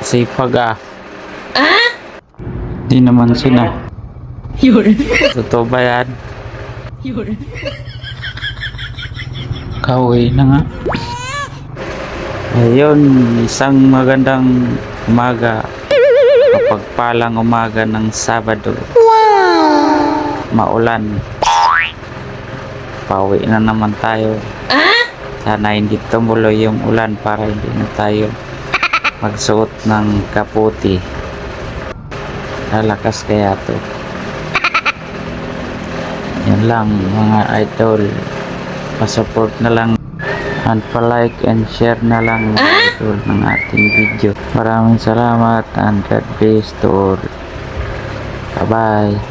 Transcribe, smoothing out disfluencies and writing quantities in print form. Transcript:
Sipag ah. Di naman sina. Yun. Totoo ba yan? Yun. Kauwi na nga. Ayun, isang magandang umaga. Kapagpalang umaga ng Sabado. Maulan. Pauwi na naman tayo. Sana hindi tumuloy yung ulan para hindi na tayo magsuot ng kaputi. Lalakas kaya to. Yan lang mga idol. Pa-support na lang and pa-like and share na lang mga idol ng ating video. Maraming salamat and God bless to all. Bye bye.